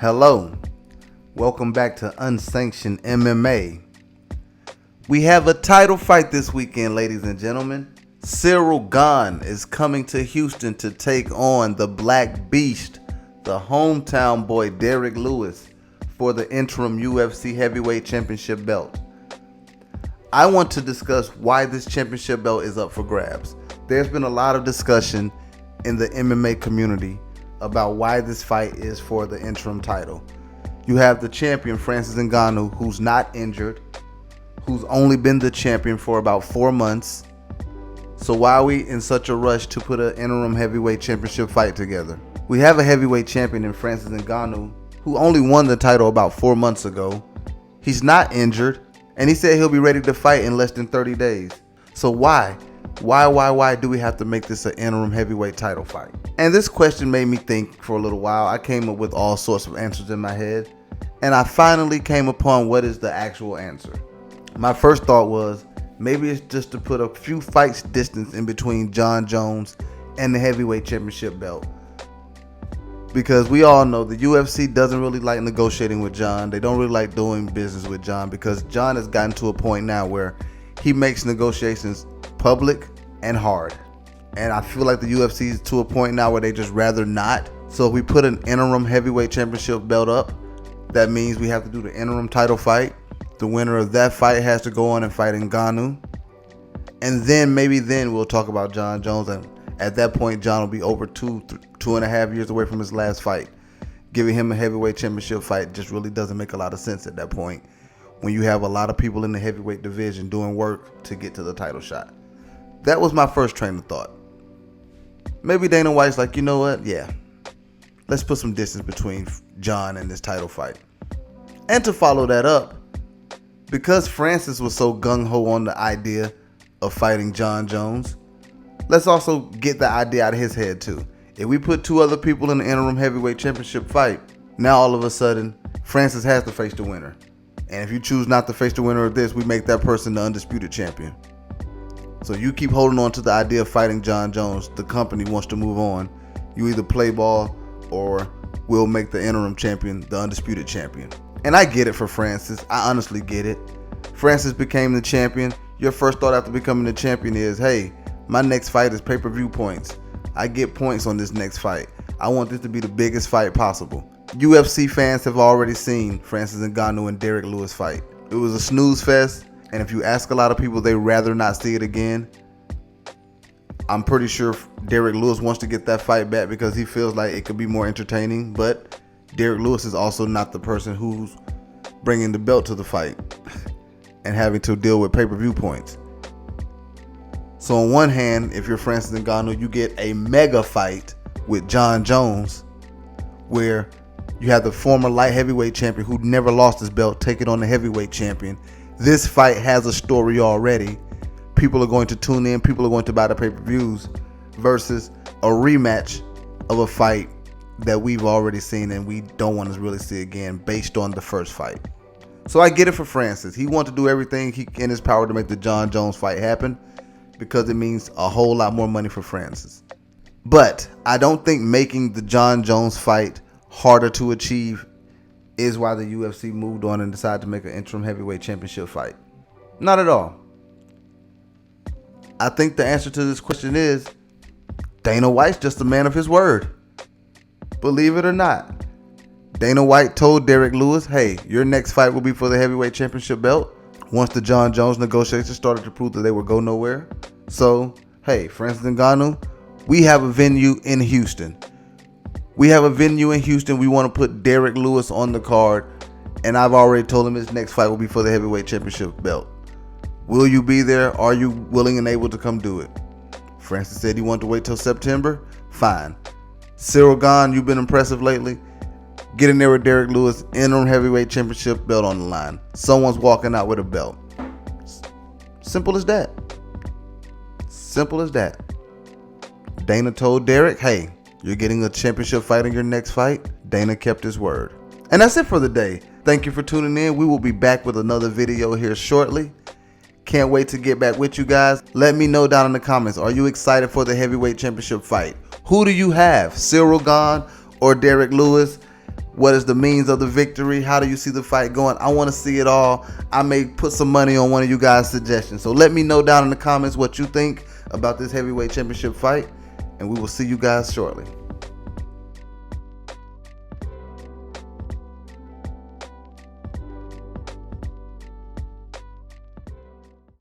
Hello, welcome back to Unsanctioned MMA. We have a title fight this weekend, ladies and gentlemen. Ciryl Gane is coming to Houston to take on the Black Beast, the hometown boy Derrick Lewis, for the interim UFC Heavyweight Championship belt. I want to discuss why this championship belt is up for grabs. There's been a lot of discussion in the MMA community about why this fight is for the interim title. You have the champion, Francis Ngannou, who's not injured, who's only been the champion for about 4 months. So why are we in such a rush to put an interim heavyweight championship fight together? We have a heavyweight champion in Francis Ngannou, who only won the title about 4 months ago. He's not injured, and he said he'll be ready to fight in less than 30 days. So why do we have to make this an interim heavyweight title fight? And this question made me think for a little while. I came up with all sorts of answers in my head, and I finally came upon what is the actual answer. My first thought was, maybe it's just to put a few fights distance in between Jon Jones and the heavyweight championship belt. Because we all know the UFC doesn't really like negotiating with Jon. They don't really like doing business with Jon because Jon has gotten to a point now where he makes negotiations public and hard. And I feel like the UFC is to a point now where they just rather not. So if we put an interim heavyweight championship belt up, that means we have to do the interim title fight. The winner of that fight has to go on and fight Ngannou. And then maybe we'll talk about Jon Jones. And at that point, Jon will be over 2.5 years away from his last fight. Giving him a heavyweight championship fight just really doesn't make a lot of sense at that point, when you have a lot of people in the heavyweight division doing work to get to the title shot. That was my first train of thought. Maybe Dana White's like, you know what? Yeah, let's put some distance between Jon and this title fight. And to follow that up, because Francis was so gung-ho on the idea of fighting Jon Jones, let's also get the idea out of his head too. If we put 2 other people in the interim heavyweight championship fight, now all of a sudden, Francis has to face the winner. And if you choose not to face the winner of this, we make that person the undisputed champion. So you keep holding on to the idea of fighting Jon Jones. The company wants to move on. You either play ball or we'll make the interim champion the undisputed champion. And I get it for Francis. I honestly get it. Francis became the champion. Your first thought after becoming the champion is, hey, my next fight is pay-per-view points. I get points on this next fight. I want this to be the biggest fight possible. UFC fans have already seen Francis Ngannou and Derrick Lewis fight. It was a snooze fest. And if you ask a lot of people, they'd rather not see it again. I'm pretty sure Derrick Lewis wants to get that fight back because he feels like it could be more entertaining. But Derrick Lewis is also not the person who's bringing the belt to the fight and having to deal with pay-per-view points. So on one hand, if you're Francis Ngannou, you get a mega fight with Jon Jones, where you have the former light heavyweight champion who never lost his belt take it on the heavyweight champion. This fight has a story already. People are going to tune in. People are going to buy the pay-per-views versus a rematch of a fight that we've already seen and we don't want to really see again based on the first fight. So I get it for Francis. He wants to do everything in his power to make the Jon Jones fight happen because it means a whole lot more money for Francis. But I don't think making the Jon Jones fight harder to achieve is why the UFC moved on and decided to make an interim heavyweight championship fight. Not at all. I think the answer to this question is Dana White's just a man of his word. Believe it or not, Dana White told Derrick Lewis, hey, your next fight will be for the heavyweight championship belt. Once the Jon Jones negotiations started to prove that they would go nowhere. So, hey, Francis Ngannou, we have a venue in Houston. We have a venue in Houston. We want to put Derrick Lewis on the card. And I've already told him his next fight will be for the heavyweight championship belt. Will you be there? Are you willing and able to come do it? Francis said he wanted to wait till September. Fine. Ciryl Gane, you've been impressive lately. Get in there with Derrick Lewis, interim heavyweight championship belt on the line. Someone's walking out with a belt. Simple as that. Simple as that. Dana told Derrick, hey, you're getting a championship fight in your next fight. Dana kept his word. And that's it for the day. Thank you for tuning in. We will be back with another video here shortly. Can't wait to get back with you guys. Let me know down in the comments. Are you excited for the heavyweight championship fight? Who do you have? Ciryl Gane or Derrick Lewis? What is the means of the victory? How do you see the fight going? I want to see it all. I may put some money on one of you guys' suggestions. So let me know down in the comments what you think about this heavyweight championship fight, and we will see you guys shortly.